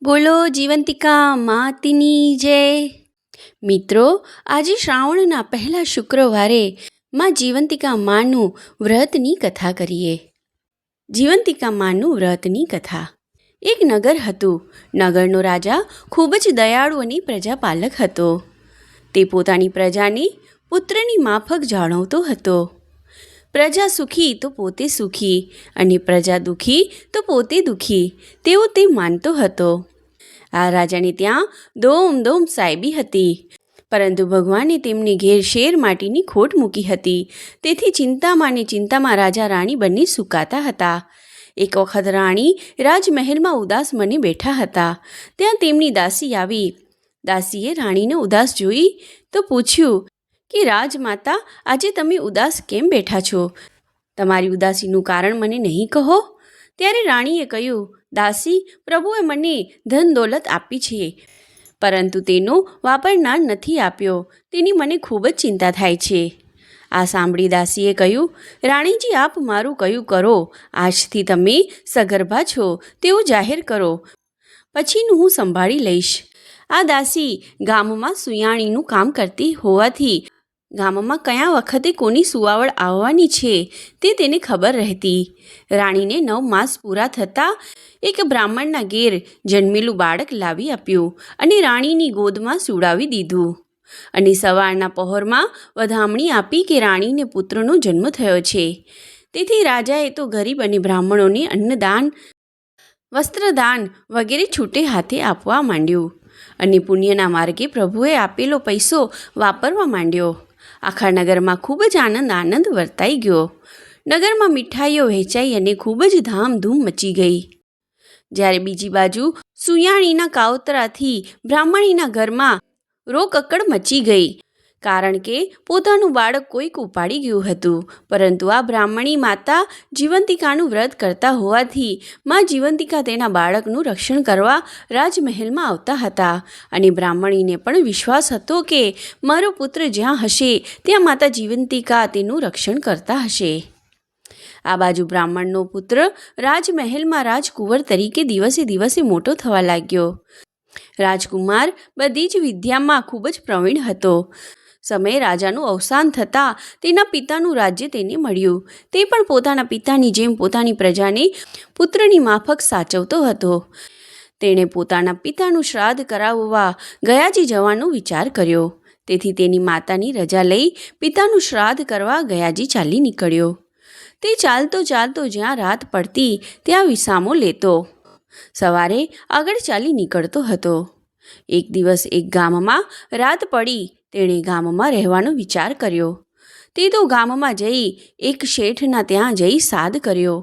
બોલો જીવંતિકા માતની જય. મિત્રો, આજે શ્રાવણના પહેલા શુક્રવારે માં જીવંતિકા માનું વ્રતની કથા કરીએ. જીવંતિકા માનું વ્રતની કથા. એક નગર હતું. નગરનો રાજા ખૂબ જ દયાળુ અને પ્રજાપાલક હતો. તે પોતાની પ્રજાને પુત્રની માફક જાળવતો હતો. પ્રજા સુખી તો પોતે સુખી અને પ્રજા દુઃખી તો પોતે દુઃખી તેવો તે માનતો હતો. આ રાજાને ત્યાં દોમ સાહેબી હતી, પરંતુ ભગવાને તેમને ઘેર શેર માટીની ખોટ મૂકી હતી. તેથી ચિંતામાં રાજા રાણી બંને સુકાતા હતા. એક વખત રાણી રાજમહેલમાં ઉદાસ મને બેઠા હતા. ત્યાં તેમની દાસી આવી. દાસીએ રાણીને ઉદાસ જોઈ તો પૂછ્યું કે રાજમાતા, આજે તમે ઉદાસ કેમ બેઠા છો? તમારી ઉદાસીનું કારણ મને નહીં કહો? ત્યારે રાણીએ કહ્યું, દાસી, પ્રભુએ મને ધન દોલત આપી છે, પરંતુ તેનો વાપરનાર નથી આપ્યો. તેની મને ખૂબ જ ચિંતા થાય છે. આ સાંભળી દાસીએ કહ્યું, રાણીજી, આપ મારું કહ્યું કરો. આજથી તમે સગર્ભા છો તેવું જાહેર કરો, પછીનું હું સંભાળી લઈશ. આ દાસી ગામમાં સુયાણીનું કામ કરતી હોવાથી ગામમાં કયા વખતે કોની સુવાવડ આવવાની છે તે તેને ખબર રહેતી. રાણીને 9 માસ પૂરા થતાં એક બ્રાહ્મણના ઘેર જન્મેલું બાળક લાવી આપ્યું અને રાણીની ગોદમાં સુવડાવી દીધું. અને સવારના પહોરમાં વધામણી આપી કે રાણીને પુત્રનો જન્મ થયો છે. તેથી રાજાએ તો ગરીબ અને બ્રાહ્મણોને અન્નદાન, વસ્ત્રદાન વગેરે છૂટે હાથે આપવા માંડ્યું અને પુણ્યના માર્ગે પ્રભુએ આપેલો પૈસો વાપરવા માંડ્યો. આખા નગરમાં ખૂબ જ આનંદ વર્તાઈ ગયો. નગરમાં મીઠાઈઓ વહેંચાઈ અને ખૂબ જ ધામધૂમ મચી ગઈ. જ્યારે બીજી બાજુ સુયાણીના કાવતરાથી બ્રાહ્મણીના ઘરમાં રોકકડ મચી ગઈ, કારણ કે પોતાનું બાળક કોઈક ઉપાડી ગયું હતું. પરંતુ આ બ્રાહ્મણી માતા જીવંતિકાનું વ્રત કરતા હોવાથી માં જીવંતિકા તેના બાળકનું રક્ષણ કરવા રાજમહેલમાં આવતા હતા. અને બ્રાહ્મણીને પણ વિશ્વાસ હતો કે મારો પુત્ર જ્યાં હશે ત્યાં માતા જીવંતિકા તેનું રક્ષણ કરતા હશે. આ બાજુ બ્રાહ્મણનો પુત્ર રાજમહેલમાં રાજકુંવર તરીકે દિવસે મોટો થવા લાગ્યો. રાજકુમાર બધી જ વિદ્યામાં ખૂબ જ પ્રવીણ હતો. સમયે રાજાનું અવસાન થતાં તેના પિતાનું રાજ્ય તેને મળ્યું. તે પણ પોતાના પિતાની જેમ પોતાની પ્રજાને પુત્રની માફક સાચવતો હતો. તેણે પોતાના પિતાનું શ્રાદ્ધ કરાવવા ગયાજી જવાનો વિચાર કર્યો. તેથી તેની માતાની રજા લઈ પિતાનું શ્રાદ્ધ કરવા ગયાજી ચાલી નીકળ્યો. તે ચાલતો જ્યાં રાત પડતી ત્યાં વિસામો લેતો. સવારે આગળ ચાલી નીકળતો હતો. એક દિવસ એક ગામમાં રાત પડી. તેણે ગામમાં રહેવાનો વિચાર કર્યો. તે તો ગામમાં જઈ એક શેઠના ત્યાં જઈ સાદ કર્યો.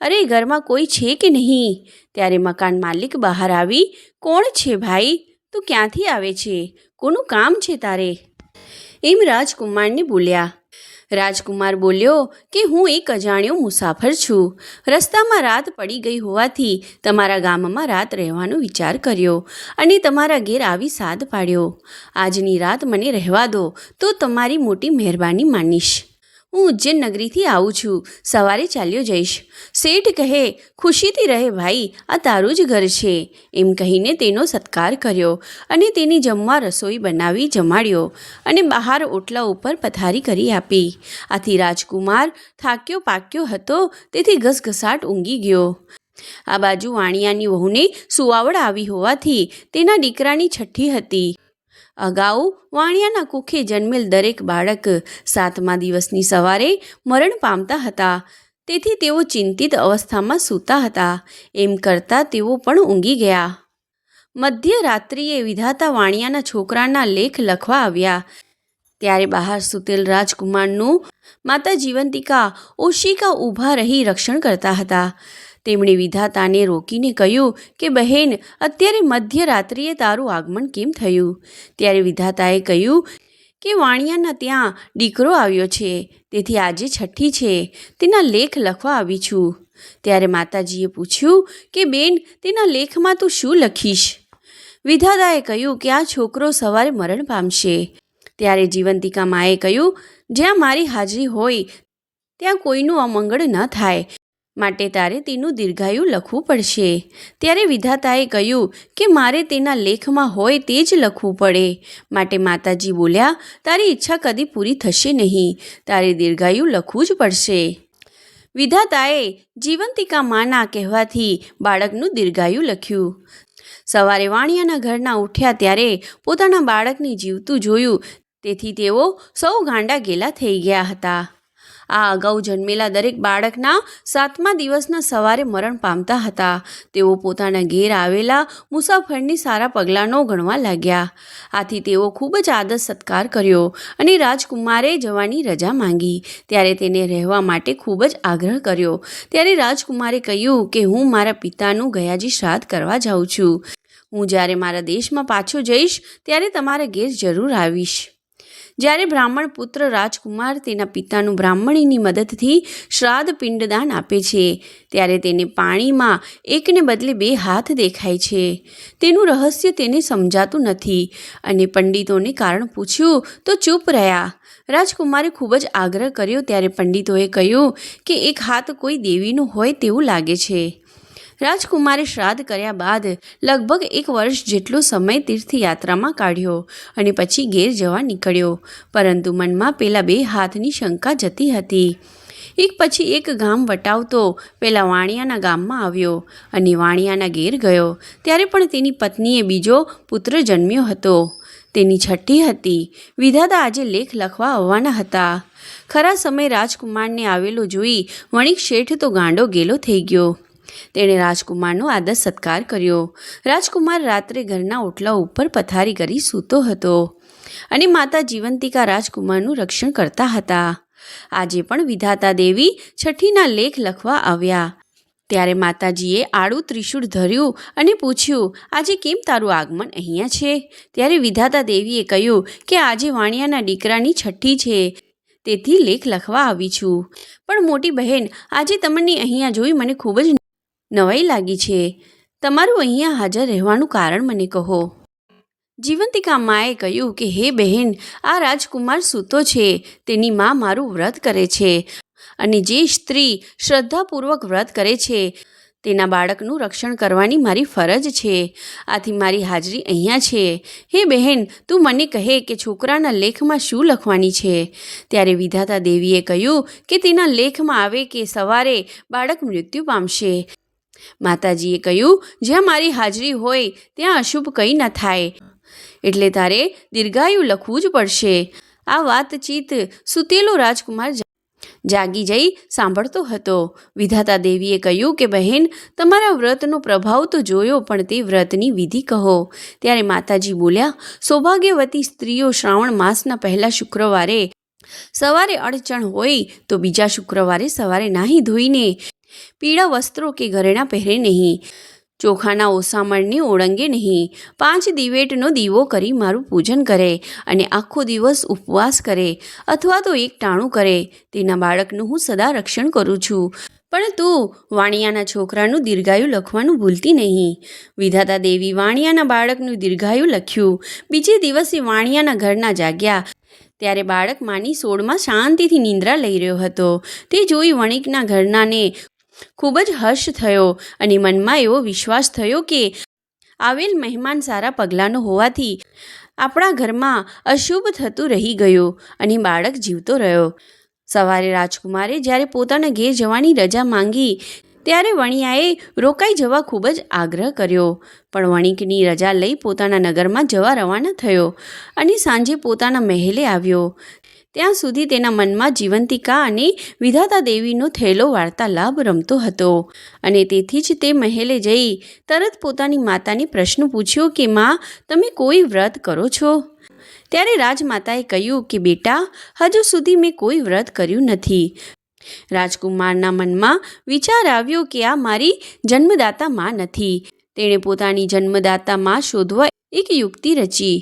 અરે, ઘરમાં કોઈ છે કે નહીં? ત્યારે મકાન માલિક બહાર આવી, કોણ છે ભાઈ? તું ક્યાંથી આવે છે? કોનું કામ છે તારે? એમ રાજકુમારને બોલ્યા. રાજકુમાર બોલ્યો કે હું એક અજાણ્યો મુસાફર છું. રસ્તામાં રાત પડી ગઈ હોવાથી તમારા ગામમાં રાત રહેવાનો વિચાર કર્યો અને તમારા ઘેર આવી સાદ પાડ્યો. આજની રાત મને રહેવા દો તો તમારી મોટી મહેરબાની માનીશ. હું ઉજ્જૈન નગરીથી આવું છું. સવારે ચાલ્યો જઈશ. શેઠ કહે, ખુશીથી રહે ભાઈ, આ તારું જ ઘર છે. એમ કહીને તેનો સત્કાર કર્યો અને તેને જમવા રસોઈ બનાવી જમાડ્યો અને બહાર ઓટલા ઉપર પથારી કરી આપી. આથી રાજકુમાર થાક્યો પાક્યો હતો, તેથી ઘસઘસાટ ઊંઘી ગયો. આ બાજુ વાણિયાની વહુને સુવાવડ આવી હોવાથી તેના દીકરાની છઠ્ઠી હતી. અગાઉ વાણિયાના કુખે જન્મેલ દરેક બાળક 7મા દિવસની સવારે મરણ પામતા હતા. તેથી તેઓ ચિંતિત અવસ્થામાં સૂતા હતા. એમ કરતાં તેઓ પણ ઊંઘી ગયા. મધ્યરાત્રિએ વિધાતા વાણિયાના છોકરાના લેખ લખવા આવ્યા. ત્યારે બહાર સૂતેલ રાજકુમારનું માતા જીવંતિકા ઓશિકા ઊભા રહી રક્ષણ કરતા હતા. તેમણે વિધાતાને રોકીને કહ્યું કે બહેન, અત્યારે મધ્યરાત્રિએ તારું આગમન કેમ થયું? ત્યારે વિધાતાએ કહ્યું કે વાણિયાના ત્યાં દીકરો આવ્યો છે, તેથી આજે છઠ્ઠી છે, તેના લેખ લખવા આવી છું. ત્યારે માતાજીએ પૂછ્યું કે બેન, તેના લેખમાં તું શું લખીશ? વિધાતાએ કહ્યું કે આ છોકરો સવારે મરણ પામશે. ત્યારે જીવંતિકા માએ કહ્યું, જ્યાં મારી હાજરી હોય ત્યાં કોઈનું અમંગળ ન થાય. માટે તારે તેનું દીર્ઘાયુ લખવું પડશે. ત્યારે વિધાતાએ કહ્યું કે મારે તેના લેખમાં હોય તે જ લખવું પડે. માટે માતાજી બોલ્યા, તારી ઈચ્છા કદી પૂરી થશે નહીં, તારે દીર્ઘાયુ લખવું જ પડશે. વિધાતાએ જીવંતિકા માના કહેવાથી બાળકનું દીર્ઘાયુ લખ્યું. સવારે વાણિયાના ઘરના ઉઠ્યા ત્યારે પોતાના બાળકને જીવતું જોયું, તેથી તેઓ સૌ ગાંડા ગેલા થઈ ગયા હતા. આ અગાઉ જન્મેલા દરેક બાળકના 7મા દિવસના સવારે મરણ પામતા હતા. તેઓ પોતાના ઘેર આવેલા મુસાફરની સારા પગલાંનો ગણવા લાગ્યા. આથી તેઓ ખૂબ જ આદર સત્કાર કર્યો અને રાજકુમારે જવાની રજા માંગી. ત્યારે તેને રહેવા માટે ખૂબ જ આગ્રહ કર્યો. ત્યારે રાજકુમારે કહ્યું કે હું મારા પિતાનું ગયાજી શ્રાદ્ધ કરવા જાઉં છું. હું જ્યારે મારા દેશમાં પાછો જઈશ ત્યારે તમારા ઘેર જરૂર આવીશ. જ્યારે બ્રાહ્મણ પુત્ર રાજકુમાર તેના પિતાનું બ્રાહ્મણીની મદદથી શ્રાદ્ધ પિંડદાન આપે છે ત્યારે તેને પાણીમાં એકને બદલે 2 હાથ દેખાય છે. તેનું રહસ્ય તેને સમજાતું નથી અને પંડિતોને કારણ પૂછ્યું તો ચૂપ રહ્યા. રાજકુમારે ખૂબ જ આગ્રહ કર્યો ત્યારે પંડિતોએ કહ્યું કે એક હાથ કોઈ દેવીનો હોય તેવું લાગે છે. રાજકુમારે શ્રાદ્ધ કર્યા બાદ લગભગ 1 વર્ષ જેટલો સમય તીર્થયાત્રામાં કાઢ્યો અને પછી ઘેર જવા નીકળ્યો. પરંતુ મનમાં પેલા 2 હાથની શંકા જતી હતી. એક પછી એક ગામ વટાવતો પેલા વાણિયાના ગામમાં આવ્યો અને વાણિયાના ઘેર ગયો ત્યારે પણ તેની પત્નીએ બીજો પુત્ર જન્મ્યો હતો. તેની છઠ્ઠી હતી. વિધાતા આજે લેખ લખવા આવવાના હતા. ખરા સમય રાજકુમારને આવેલો જોઈ વણિક શેઠ તો ગાંડો ગેલો થઈ ગયો. તેણે રાજકુમારનો આદર સત્કાર કર્યો. રાજકુમાર રાત્રે ઘરના ઓટલા ઉપર પથારી કરી સૂતો હતો અને માતા જીવંતિકા રાજકુમારનું રક્ષણ કરતા હતા. આજે પણ વિધાતા દેવી છઠ્ઠીના લેખ લખવા આવ્યા. ત્યારે માતાજીએ આડું ત્રિશૂળ ધર્યું અને પૂછ્યું, આજે કેમ તારું આગમન અહીંયા છે? ત્યારે વિધાતા દેવીએ કહ્યું કે આજે વાણિયાના દીકરાની છઠ્ઠી છે, તેથી લેખ લખવા આવી છું. પણ મોટી બહેન, આજે તમને અહીંયા જોઈ મને ખૂબ જ નવાઈ લાગી છે. તમારું અહીંયા હાજર રહેવાનું કારણ મને કહો. જીવંતિકા માએ કહ્યું કે હે બહેન, આ રાજકુમાર સૂતો છે. તેની મા મારું વ્રત કરે છે અને જે સ્ત્રી શ્રદ્ધાપૂર્વક વ્રત કરે છે તેના બાળકનું રક્ષણ કરવાની મારી ફરજ છે. આથી મારી હાજરી અહીંયા છે. હે બહેન, તું મને કહે કે છોકરાના લેખમાં શું લખવાની છે? ત્યારે વિધાતા દેવીએ કહ્યું કે તેના લેખમાં આવે કે સવારે બાળક મૃત્યુ પામશે. માતાજીએ કહ્યું, જ્યાં મારી હાજરી હોય ત્યાં અશુભ કંઈ ન થાય, એટલે તારે દીર્ઘાયુ લખવું જ પડશે. આ વાતચીત સૂતેલો રાજકુમાર જાગી જઈ સાંભળતો હતો. વિધાતા દેવીએ કહ્યું કે બહેન, તમારા વ્રતનો પ્રભાવ તો જોયો, પણ તે વ્રતની વિધિ કહો. ત્યારે માતાજી બોલ્યા, સૌભાગ્યવતી સ્ત્રીઓ શ્રાવણ માસના પહેલા શુક્રવારે સવારે અડચણ હોય તો બીજા શુક્રવારે સવારે નાહી ધોઈને પીળા વસ્ત્રો કે ઘરેણાં પહેરે નહીં, ચોખાના ઓસામણને ઓળંગે નહીં, 5 દિવેટનો દીવો કરી મારું પૂજન કરે અને આખો દિવસ ઉપવાસ કરે અથવા તો એક ટાણું કરે. તેના બાળકનું હું સદા રક્ષણ કરું છું. પણ તું વાણિયાના છોકરાનું દીર્ઘાયુ લખવાનું ભૂલતી નહીં. વિધાતા દેવી વાણિયાના બાળકનું દીર્ઘાયુ લખ્યું. બીજે દિવસે વાણિયાના ઘરના જાગ્યા ત્યારે બાળક માની સોળમાં શાંતિથી નિંદ્રા લઈ રહ્યો હતો. તે જોઈ વણિકના ઘરનાને ખૂબ જ હર્ષ થયો અને મનમાં એવો વિશ્વાસ થયો કે આવેલ મહેમાન સારા પગલાંનો હોવાથી આપણા ઘરમાં અશુભ થતું રહી ગયું અને બાળક જીવતો રહ્યો. સવારે રાજકુમારે જ્યારે પોતાના ઘેર જવાની રજા માંગી ત્યારે વણિયાએ રોકાઈ જવા ખૂબ જ આગ્રહ કર્યો. પણ વણિકની રજા લઈ પોતાના નગરમાં જવા રવાના થયો અને સાંજે પોતાના મહેલે આવ્યો. ત્યાં સુધી તેના મનમાં જીવંતિકા અને વિધાતા દેવીનો થયેલો વાર્તાલાપ રમતો હતો અને તેથી જ તે મહેલે જઈ તરત પોતાની માતાને પ્રશ્ન પૂછ્યો કે માં, તમે કોઈ વ્રત કરો છો? ત્યારે રાજમાતાએ કહ્યું કે બેટા, હજુ સુધી મેં કોઈ વ્રત કર્યું નથી. રાજકુમારના મનમાં વિચાર આવ્યો કે આ મારી જન્મદાતા માં નથી. તેણે પોતાની જન્મદાતા માં શોધવા એક યુક્તિ રચી.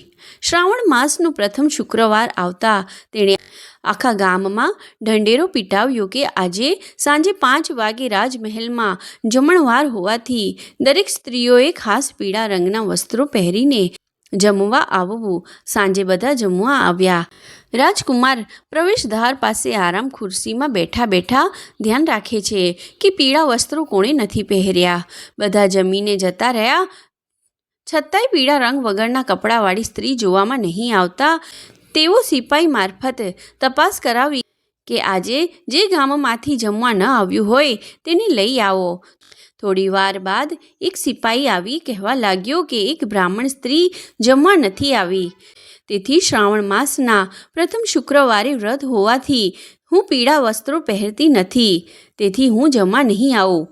શ્રાવણ માસનો પ્રથમ શુક્રવાર આવતા તેણે આખા ગામમાં ઢંઢેરો પીટાવ્યો કે આજે સાંજે 5 વાગે રાજમહેલમાં જમણવાર હોવાથી દરેક સ્ત્રીઓએ ખાસ પીળા રંગના વસ્ત્રો પહેરીને જમવા આવવું. સાંજે બધા જમવા આવ્યા. રાજકુમાર પ્રવેશદ્વાર પાસે આરામ ખુરશીમાં બેઠા બેઠા ધ્યાન રાખે છે કે પીળા વસ્ત્રો કોણે નથી પહેર્યા. બધા જમીને જતા રહ્યા, છતાંય પીળા રંગ વગરના કપડાવાળી સ્ત્રી જોવામાં નહીં આવતા. તેઓ સિપાઈ મારફત તપાસ કરાવી કે આજે જે ગામમાંથી જમવા ન આવ્યું હોય તેને લઈ આવો. થોડી વાર બાદ એક સિપાઈ આવી કહેવા લાગ્યો કે એક બ્રાહ્મણ સ્ત્રી જમવા નથી આવી. તેથી શ્રાવણ માસના પ્રથમ શુક્રવારે વ્રત હોવાથી હું પીળા વસ્ત્રો પહેરતી નથી, તેથી હું જમવા નહીં આવું.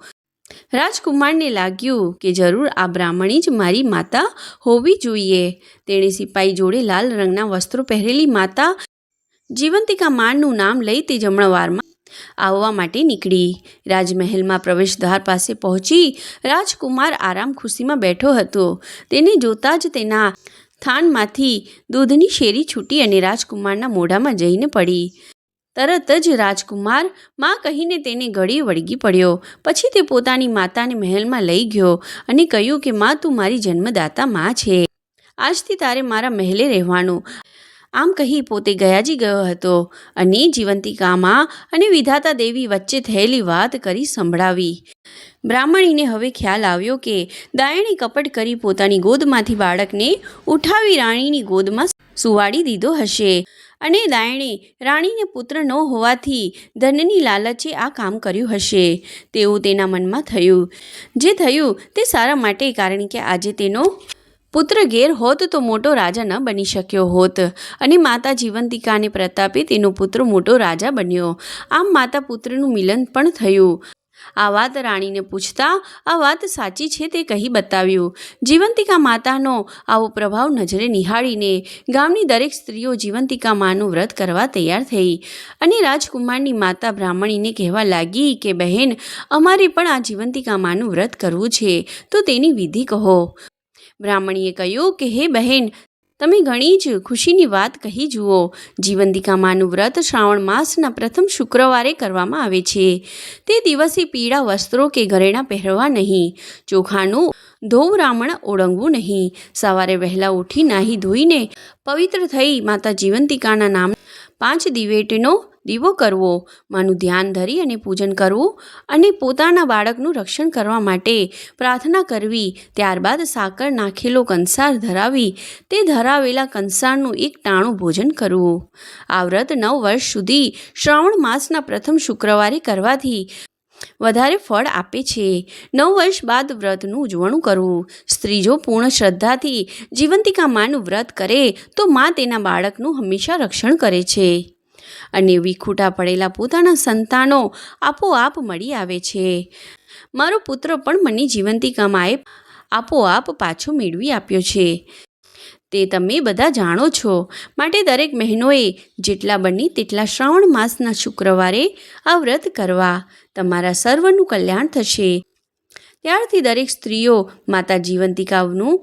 રાજકુમારને લાગ્યું કે જરૂર આ બ્રાહ્મણી જ મારી માતા હોવી જોઈએ. તેણે સિપાઈ જોડે લાલ રંગના વસ્ત્રો પહેરેલી માતા જીવંતિકા માનું નામ લઈ તે જમણવારમાં આવવા માટે નીકળી. રાજમહેલમાં પ્રવેશદ્વાર પાસે પહોંચી રાજકુમાર આરામ ખુરશીમાં બેઠો હતો. તેને જોતાં જ તેના થાનમાંથી દૂધની શેરી છૂટી અને રાજકુમારના મોઢામાં જઈને પડી. તરત જ રાજકુમાર માં કહીને તેને ગળે વળગી પડ્યો. પછી તે પોતાની માતાને મહેલમાં લઈ ગયો અને કહ્યું કે માં, તું મારી જન્મદાતા માં છે. આજથી તારે મારા મહેલે રહેવાનું. આમ કહી પોતે ગયાજી ગયો હતો અને જીવંતિકામાં અને વિધાતા દેવી વચ્ચે થયેલી વાત કરી સંભળાવી. બ્રાહ્મણીને હવે ખ્યાલ આવ્યો કે દાયણે કપટ કરી પોતાની ગોદમાંથી બાળકને ઉઠાવી રાણીની ગોદમાં સુવાડી દીધો હશે અને દાયણે રાણીને પુત્ર ન હોવાથી ધનની લાલચે આ કામ કર્યું હશે તેવું તેના મનમાં થયું. જે થયું તે સારા માટે, કારણ કે આજે તેનો પુત્ર ઘેર હોત તો મોટો રાજા ન બની શક્યો હોત અને માતા જીવંતિકાને પ્રતાપે તેનો પુત્ર મોટો રાજા બન્યો. આમ માતા પુત્રનું મિલન પણ થયું. આ વાત રાણીને પૂછતા આ વાત સાચી છે તે કહી બતાવ્યું. જીવંતિકા માતાનો આવો પ્રભાવ નજરે નિહાળીને ગામની દરેક સ્ત્રીઓ જીવંતિકા માનું વ્રત કરવા તૈયાર થઈ અને રાજકુમારની માતા બ્રાહ્મણીને કહેવા લાગી કે બહેન, અમારે પણ આ જીવંતિકા માનું વ્રત કરવું છે, તો તેની વિધિ કહો. બ્રાહ્મણીએ કહ્યું કે હે બહેન, તમે ઘણી જ ખુશીની વાત કહી જુઓ. જીવંતિકા માનું વ્રત શ્રાવણ માસના પ્રથમ શુક્રવારે કરવામાં આવે છે. તે દિવસે પીળા વસ્ત્રો કે ઘરેણાં પહેરવા નહીં, ચોખાનું ધોવરામણ ઓળંગવું નહીં. સવારે વહેલા ઉઠી નાહી ધોઈને પવિત્ર થઈ માતા જીવંતિકાના નામ 5 દિવેટનો દીવો કરવો, માનું ધ્યાન ધરી અને પૂજન કરવું અને પોતાના બાળકનું રક્ષણ કરવા માટે પ્રાર્થના કરવી. ત્યારબાદ સાકર નાખેલો કંસાર ધરાવી તે ધરાવેલા કંસારનું એક ટાણું ભોજન કરવું. આ વ્રત 9 વર્ષ સુધી શ્રાવણ માસના પ્રથમ શુક્રવારે કરવાથી વધારે ફળ આપે છે. 9 વર્ષ બાદ વ્રતનું ઉજવણું કરવું. સ્ત્રી જો પૂર્ણ શ્રદ્ધાથી જીવંતિકા માનું વ્રત કરે તો માં તેના બાળકનું હંમેશા રક્ષણ કરે છે અને વિખૂટા પડેલા પોતાના સંતાનો આપોઆપ મળી આવે છે. મારો પુત્ર પણ મને જીવંતિકા માએ આપોઆપ પાછો મેળવી આપ્યો છે, તે તમે બધા જાણો છો. માટે દરેક બહેનોએ જેટલા બને તેટલા શ્રાવણ માસના શુક્રવારે આ વ્રત કરવા. તમારા સર્વનું કલ્યાણ થશે. ત્યારથી દરેક સ્ત્રીઓ માતા જીવંતિકાનું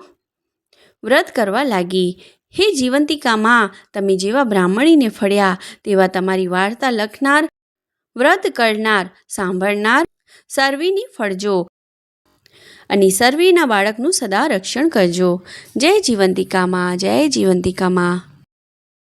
વ્રત કરવા લાગી. હે જીવંતિકામાં, તમે જેવા બ્રાહ્મણીને ફળ્યા તેવા તમારી વાર્તા લખનાર, વ્રત કરનાર, સાંભળનાર સર્વેને ફળજો અને સર્વેના બાળકનું સદા રક્ષણ કરજો. જય જીવંતિકામાં, જય જીવંતિકામાં.